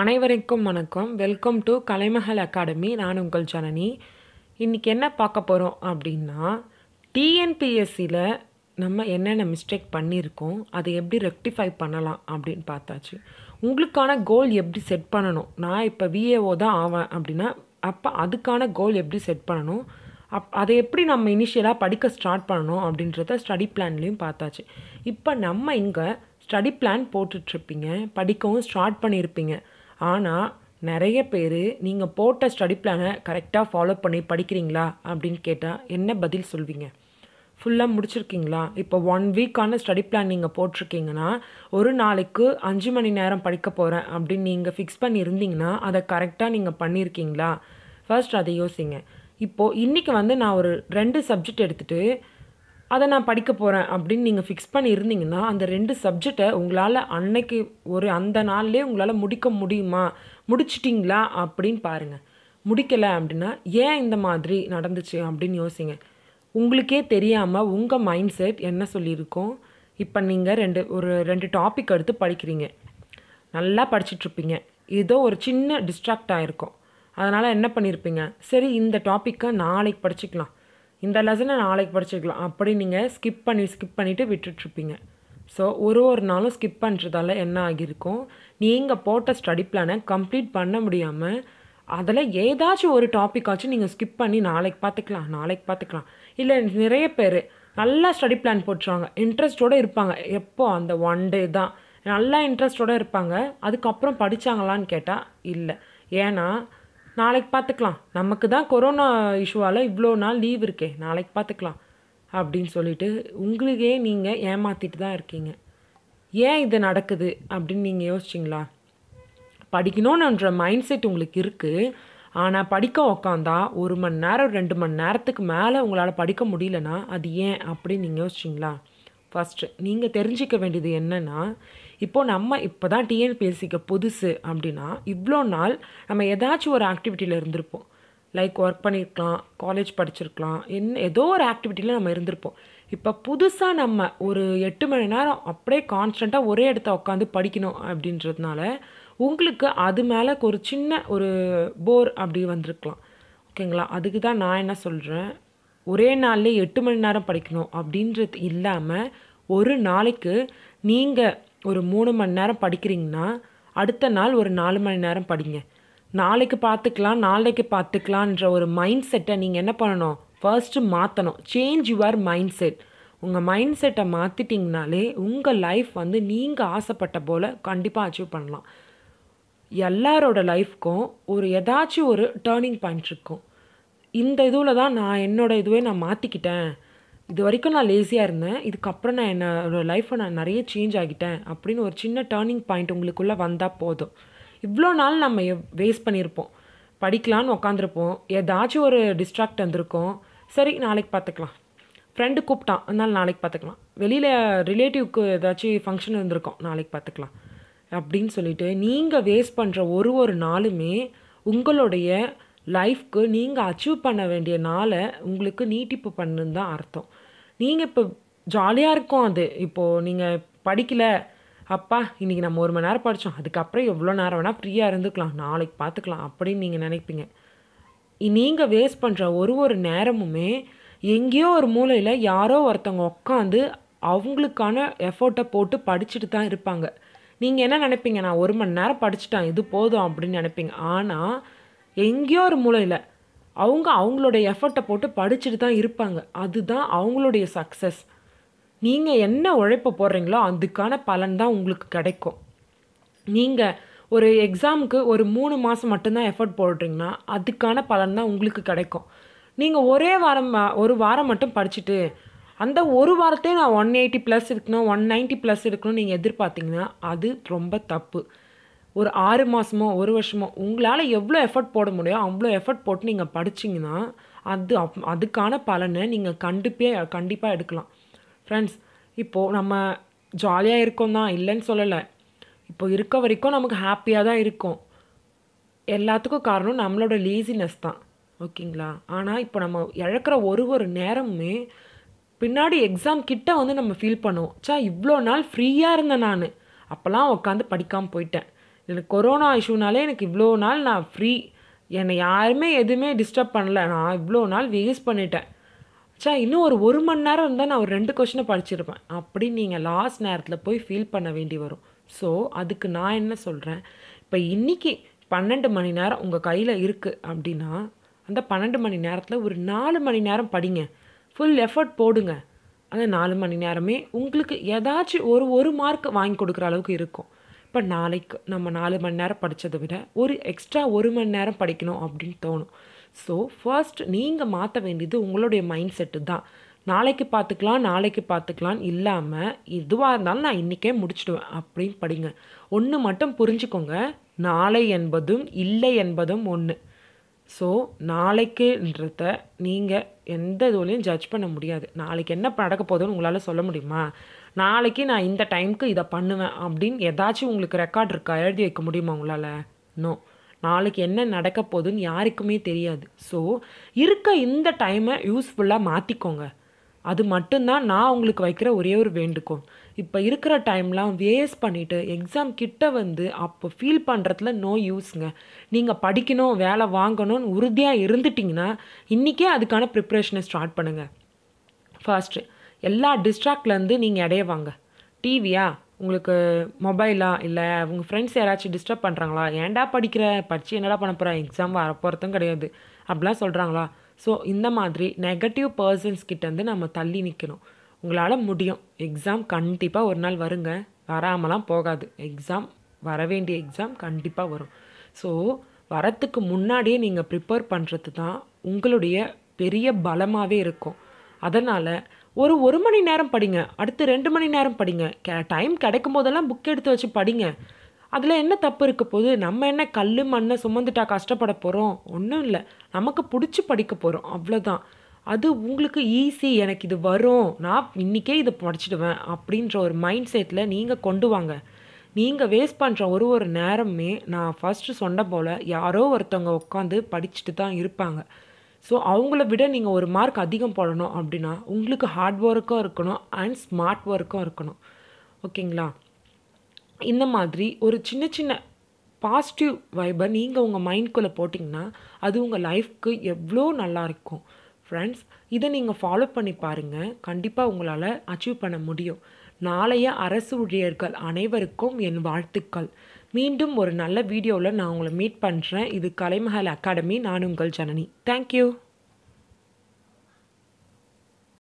அனைவருக்கும் வணக்கம். Welcome to Kalaimagal academy. நான் உங்கள் ஜனனி. இன்றைக்கி என்ன பார்க்க போகிறோம் அப்படின்னா, டிஎன்பிஎஸ்சியில் நம்ம என்னென்ன மிஸ்டேக் பண்ணியிருக்கோம், அதை எப்படி ரெக்டிஃபை பண்ணலாம் அப்படின்னு பார்த்தாச்சு. உங்களுக்கான கோல் எப்படி செட் பண்ணணும், நான் இப்போ விஏஓ தான் ஆவேன் அப்படின்னா அப்போ அதுக்கான கோல் எப்படி செட் பண்ணணும், அதை எப்படி நம்ம இனிஷியலாக படிக்க ஸ்டார்ட் பண்ணணும் அப்படின்றத ஸ்டடி பிளான்லேயும் பார்த்தாச்சு. இப்போ நம்ம இங்கே ஸ்டடி பிளான் போட்டுட்ருப்பீங்க, படிக்கவும் ஸ்டார்ட் பண்ணியிருப்பீங்க. ஆனால் நிறைய பேர் நீங்கள் போட்ட ஸ்டடி பிளானை கரெக்டாக ஃபாலோ பண்ணி படிக்கிறீங்களா அப்படின்னு கேட்டால் என்ன பதில் சொல்வீங்க? ஃபுல்லாக முடிச்சிருக்கீங்களா? இப்போ 1 வீக்கான ஸ்டடி பிளான் நீங்கள் போட்டிருக்கீங்கன்னா, ஒரு நாளைக்கு 5 மணி நேரம் படிக்க போகிறேன் அப்படின்னு நீங்கள் ஃபிக்ஸ் பண்ணி இருந்தீங்கன்னா அதை கரெக்டாக நீங்கள் பண்ணியிருக்கீங்களா? ஃபர்ஸ்ட் அதை யோசிங்க. இப்போது இன்றைக்கி நான் ஒரு 2 சப்ஜெக்ட் எடுத்துகிட்டு அதை நான் படிக்க போகிறேன் அப்படின்னு நீங்கள் ஃபிக்ஸ் பண்ணி இருந்தீங்கன்னா, அந்த 2 சப்ஜெக்டை உங்களால் அன்னைக்கு அந்த நாள்லேயே உங்களால் முடிக்க முடியுமா, முடிச்சிட்டிங்களா அப்படின்னு பாருங்கள். முடிக்கலை அப்படின்னா ஏன் இந்த மாதிரி நடந்துச்சு அப்படின்னு யோசிங்க. உங்களுக்கே தெரியாமல் உங்கள் மைண்ட் செட் என்ன சொல்லியிருக்கோம். இப்போ நீங்கள் ஒரு 2 டாபிக் எடுத்து படிக்கிறீங்க, நல்லா படிச்சுட்ருப்பீங்க, ஏதோ ஒரு சின்ன டிஸ்ட்ராக்ட் ஆகிருக்கும். அதனால் என்ன பண்ணியிருப்பீங்க, சரி இந்த டாப்பிக்கை நாளைக்கு படிச்சுக்கலாம், இந்த லெசனை நாளைக்கு படிச்சுக்கலாம் அப்படி நீங்கள் ஸ்கிப் பண்ணிவிட்டு விட்டுட்ருப்பீங்க. ஸோ ஒரு நாளும் ஸ்கிப் பண்ணுறதால என்ன ஆகியிருக்கும், நீங்கள் போட்ட ஸ்டடி பிளானை கம்ப்ளீட் பண்ண முடியாமல் அதில் ஏதாச்சும் ஒரு டாப்பிக்காச்சும் நீங்கள் ஸ்கிப் பண்ணி நாளைக்கு பார்த்துக்கலாம். இல்லை நிறைய பேர் நல்லா ஸ்டடி பிளான் போட்டுருவாங்க, இன்ட்ரெஸ்டோடு இருப்பாங்க, எப்போ அந்த 1 டே தான் நல்லா இன்ட்ரெஸ்டோடு இருப்பாங்க, அதுக்கப்புறம் படித்தாங்களான்னு கேட்டால் இல்லை. ஏன்னா நாளைக்கு பார்த்துக்கலாம், நமக்கு தான் கொரோனா இஷ்யூவால் இவ்வளோ நாள் லீவ் இருக்கே, நாளைக்கு பார்த்துக்கலாம் அப்படின்னு சொல்லிட்டு உங்களுக்கே நீங்கள் ஏமாற்றிட்டு தான் இருக்கீங்க. ஏன் இது நடக்குது அப்படின்னு நீங்கள் யோசிச்சிங்களா? படிக்கணுன்ற மைண்ட் செட் உங்களுக்கு இருக்குது, ஆனால் படிக்க உக்காந்தா 1 மணி நேரம் 2 மணி நேரத்துக்கு மேலே உங்களால் படிக்க முடியலன்னா அது ஏன் அப்படின்னு நீங்கள் யோசிச்சிங்களா? ஃபஸ்ட்டு நீங்கள் தெரிஞ்சிக்க வேண்டியது என்னென்னா, இப்போ தான் டிஎன்பிஎஸ்சிக்கு புதுசு அப்படின்னா இவ்வளோ நாள் நம்ம ஏதாச்சும் ஒரு ஆக்டிவிட்டியில் இருந்திருப்போம். லைக் ஒர்க் பண்ணியிருக்கலாம், காலேஜ் படிச்சிருக்கலாம், ஏதோ ஒரு ஆக்டிவிட்டியில் நம்ம இருந்திருப்போம். இப்போ புதுசாக நம்ம ஒரு 8 மணி நேரம் அப்படியே கான்ஸ்டண்ட்டாக ஒரே இடத்த உட்காந்து படிக்கணும் அப்படின்றதுனால உங்களுக்கு அது மேலே ஒரு சின்ன ஒரு போர் அப்படி வந்திருக்கலாம். ஓகேங்களா? அதுக்கு தான் நான் என்ன சொல்கிறேன், ஒரே நாள்லேயே 8 மணி நேரம் படிக்கணும் அப்படின்றது இல்லாமல் ஒரு நாளைக்கு நீங்கள் ஒரு 3 மணி நேரம் படிக்கிறீங்கன்னா அடுத்த நாள் ஒரு 4 மணி நேரம் படிங்க. நாளைக்கு பார்த்துக்கலான்ற ஒரு மைண்ட் செட்டை நீங்கள் என்ன பண்ணணும், ஃபர்ஸ்ட்டு மாற்றணும். Change your mind set. உங்கள் மைண்ட் செட்டை மாற்றிட்டிங்கனாலே உங்கள் லைஃப் நீங்கள் ஆசைப்பட்ட போல் கண்டிப்பாக அச்சீவ் பண்ணலாம். எல்லாரோட லைஃப்க்கும் ஏதாச்சும் ஒரு டேர்னிங் பாயிண்ட் இருக்கும். இந்த இதுவில் தான் நான் மாற்றிக்கிட்டேன், இது வரைக்கும் நான் லேசியாக இருந்தேன், இதுக்கப்புறம் நான் என்னோடய லைஃப்பை நிறைய சேஞ்ச் ஆகிட்டேன் அப்படின்னு ஒரு சின்ன டேர்னிங் பாயிண்ட் உங்களுக்குள்ளே வந்தால் போதும். இவ்வளோ நாள் நம்ம வேஸ்ட் பண்ணியிருப்போம், படிக்கலான்னு உட்காந்துருப்போம், ஏதாச்சும் ஒரு டிஸ்ட்ராக்ட் வந்திருக்கோம், சரி நாளைக்கு பார்த்துக்கலாம், ஃப்ரெண்டு கூப்பிட்டான் அதனால் நாளைக்கு பார்த்துக்கலாம், வெளியில் ரிலேட்டிவ்க்கு ஏதாச்சும் ஃபங்க்ஷன் இருந்திருக்கோம் நாளைக்கு பார்த்துக்கலாம் அப்படின்னு சொல்லிட்டு நீங்கள் வேஸ்ட் பண்ணுற ஒரு நாளுமே உங்களுடைய லைஃப்க்கு நீங்கள் அச்சீவ் பண்ண வேண்டிய நாளை உங்களுக்கு நீட்டிப்பு பண்ணுன்னு தான் அர்த்தம். நீங்கள் இப்போ ஜாலியாக இருக்கும், அது இப்போது நீங்கள் படிக்கலை, அப்பா இன்றைக்கி நம்ம 1 மணி நேரம் படித்தோம், அதுக்கப்புறம் எவ்வளோ நேரம் வேணால் ஃப்ரீயாக இருந்துக்கலாம், நாளைக்கு பார்த்துக்கலாம் அப்படின்னு நீங்கள் நினைப்பீங்க. நீங்கள் வேஸ்ட் பண்ணுற ஒரு நேரமுமே எங்கேயோ ஒரு மூலையில் யாரோ ஒருத்தவங்க உட்காந்து அவங்களுக்கான எஃபோர்ட்டை போட்டு படிச்சுட்டு தான் இருப்பாங்க. நீங்கள் என்ன நினைப்பீங்க, நான் 1 மணி நேரம் படிச்சுட்டேன் இது போதும் அப்படின்னு நினைப்பீங்க. ஆனால் எங்கேயோ ஒரு மூலையில் அவங்களுடைய எஃபர்ட்டை போட்டு படிச்சுட்டு தான் இருப்பாங்க. அதுதான் அவங்களுடைய சக்ஸஸ். நீங்கள் என்ன உழைப்பை போடுறீங்களோ அதுக்கான பலன் தான் உங்களுக்கு கிடைக்கும். நீங்கள் ஒரு எக்ஸாமுக்கு ஒரு 3 மாதம் மட்டும்தான் எஃபர்ட் போடுறீங்கன்னா அதுக்கான பலன் தான் உங்களுக்கு கிடைக்கும். நீங்கள் ஒரு வாரம் மட்டும் படிச்சுட்டு அந்த ஒரு வாரத்தையும் நான் 180+ இருக்கணும், 190+ இருக்கணும் நீங்கள் எதிர்பார்த்தீங்கன்னா அது ரொம்ப தப்பு. ஒரு 6 மாதமோ 1 வருஷமோ உங்களால் எவ்வளோ எஃபர்ட் போட முடியும் அவ்வளோ எஃபர்ட் போட்டு நீங்கள் படிச்சிங்கன்னா அதுக்கான பலனை நீங்கள் கண்டிப்பாக எடுக்கலாம். ஃப்ரெண்ட்ஸ், இப்போது நம்ம ஜாலியாக இருக்கோம் தான், இல்லைன்னு சொல்லலை. இப்போ இருக்க வரைக்கும் நமக்கு ஹாப்பியாக தான் இருக்கும். எல்லாத்துக்கும் காரணம் நம்மளோட லேசினஸ் தான். ஓகேங்களா? ஆனால் இப்போ நம்ம இழக்கிற ஒரு நேரமுமே பின்னாடி எக்ஸாம் கிட்ட நம்ம ஃபீல் பண்ணுவோம், இவ்வளோ நாள் ஃப்ரீயாக இருந்தேன், நான் அப்போல்லாம் உட்காந்து படிக்காமல் போயிட்டேன், எனக்கு கொரோனா இஷ்யூனாலே எனக்கு இவ்வளோ நாள் நான் ஃப்ரீ, என்னை யாருமே எதுவுமே டிஸ்டர்ப் பண்ணல, நான் இவ்வளோ நாள் வேஸ்ட் பண்ணிட்டேன். இன்னும் ஒரு மணி நேரம் இருந்தால் நான் ஒரு 2 கொஷினை படிச்சிருப்பேன் அப்படின்னு நீங்கள் லாஸ்ட் நேரத்தில் போய் ஃபீல் பண்ண வேண்டி வரும். ஸோ அதுக்கு நான் என்ன சொல்கிறேன், இப்போ இன்றைக்கி 12 மணி நேரம் உங்கள் கையில் இருக்குது அப்படின்னா அந்த 12 மணி நேரத்தில் ஒரு 4 மணி நேரம் படிங்க, ஃபுல் எஃபர்ட் போடுங்க. அந்த 4 மணி நேரமே உங்களுக்கு ஏதாச்சும் ஒரு மார்க் வாங்கி கொடுக்குற அளவுக்கு இருக்கும். இப்போ நாளைக்கு நம்ம 4 மணி நேரம் படித்ததை விட ஒரு எக்ஸ்ட்ரா 1 மணி நேரம் படிக்கணும் அப்படின்னு தோணும். ஸோ ஃபர்ஸ்ட் நீங்கள் மாற்ற வேண்டியது உங்களுடைய மைண்ட் செட்டு தான். நாளைக்கு பார்த்துக்கலாம் இல்லாமல் எதுவாக இருந்தாலும் நான் இன்றைக்கே முடிச்சிடுவேன் அப்படின்னு படிங்க. ஒன்று மட்டும் புரிஞ்சுக்கோங்க, நாளை என்பதும் இல்லை என்பதும் ஒன்று. ஸோ நாளைக்குன்றத நீங்கள் எந்த இதுலையும் ஜட்ஜ் பண்ண முடியாது. நாளைக்கு என்ன நடக்க போகுதுன்னு உங்களால் சொல்ல முடியுமா? நாளைக்கு நான் இந்த டைமுக்கு இதை பண்ணுவேன் அப்படின்னு ஏதாச்சும் உங்களுக்கு ரெக்கார்ட் இருக்கா, எழுதி வைக்க முடியுமா உங்களால்? நோ. நாளைக்கு என்ன நடக்க போகுதுன்னு யாருக்குமே தெரியாது. ஸோ இருக்க இந்த டைமை யூஸ்ஃபுல்லாக மாற்றிக்கோங்க. அது மட்டும்தான் நான் உங்களுக்கு வைக்கிற ஒரே ஒரு வேண்டுகோள். இப்போ இருக்கிற டைம்லாம் வேஸ்ட் பண்ணிவிட்டு எக்ஸாம் கிட்ட வந்து அப்போ ஃபீல் பண்ணுறதுல நோ யூஸுங்க. நீங்கள் படிக்கணும், வேலை வாங்கணும்னு உறுதியாக இருந்துட்டிங்கன்னா இன்றைக்கே அதுக்கான ப்ரிப்ரேஷனை ஸ்டார்ட் பண்ணுங்கள். ஃபர்ஸ்ட்டு எல்லா டிஸ்ட்ராக்ட்லேருந்து நீங்கள் இடைய வாங்க. டிவியா, உங்களுக்கு மொபைலா, இல்லை உங்கள் ஃப்ரெண்ட்ஸ் யாராச்சும் டிஸ்டர்ப் பண்ணுறாங்களா, ஏன்டா படித்து என்னடா பண்ண போகிறேன், எக்ஸாம் வரப்போகிறதும் கிடையாது அப்படிலாம் சொல்கிறாங்களா? ஸோ இந்த மாதிரி நெகட்டிவ் பர்சன்ஸ் கிட்டேருந்து நம்ம தள்ளி நிற்கணும். உங்களால் முடியும். எக்ஸாம் கண்டிப்பாக ஒரு நாள் வருங்க, வராமலாம் போகாது. எக்ஸாம் வர வேண்டிய எக்ஸாம் கண்டிப்பாக வரும். ஸோ வரத்துக்கு முன்னாடியே நீங்கள் ப்ரிப்பேர் பண்ணுறது தான் உங்களுடைய பெரிய பலமாகவே இருக்கும். அதனால் ஒரு மணி நேரம் படிங்க, அடுத்து 2 மணி நேரம் படிங்க. டைம் கிடைக்கும் போதெல்லாம் புக் எடுத்து வச்சு படிங்க. அதில் என்ன தப்பு இருக்க போகுது? நம்ம என்ன கல் மண்ணை சுமந்துட்டா கஷ்டப்பட போகிறோம்? ஒன்றும் இல்லை, நமக்கு பிடிச்சி படிக்க போகிறோம், அவ்வளோதான். அது உங்களுக்கு ஈஸி, எனக்கு இது வரும், நான் இன்றைக்கே இதை படிச்சிடுவேன் அப்படின்ற ஒரு மைண்ட் செட்டில் நீங்கள் கொண்டு வாங்க. நீங்கள் வேஸ்ட் பண்ணுற ஒரு நேரமே நான் ஃபஸ்ட்டு சொன்ன போல் யாரோ ஒருத்தவங்க உட்காந்து படிச்சுட்டு தான் இருப்பாங்க. ஸோ அவங்கள விட நீங்கள் ஒரு மார்க் அதிகம் போடணும் அப்படின்னா உங்களுக்கு ஹார்ட் ஒர்க்கும் இருக்கணும் அண்ட் ஸ்மார்ட் ஒர்க்கும் இருக்கணும். ஓகேங்களா? இந்த மாதிரி ஒரு சின்ன பாசிட்டிவ் வைபை நீங்கள் உங்கள் மைண்ட்குள்ளே போட்டிங்கன்னா அது உங்கள் லைஃப்க்கு எவ்வளோ நல்லாயிருக்கும். ஃப்ரெண்ட்ஸ், இதை நீங்கள் ஃபாலோ பண்ணி பாருங்கள், கண்டிப்பாக உங்களால் அச்சீவ் பண்ண முடியும். நாளைய அரசு ஊழியர்கள் அனைவருக்கும் என் வாழ்த்துக்கள். மீண்டும் ஒரு நல்ல வீடியோவில் நான் உங்களை மீட் பண்ணுறேன். இது கலைமகள் அகாடமி. நான் உங்கள் ஜனனி. தேங்க்யூ.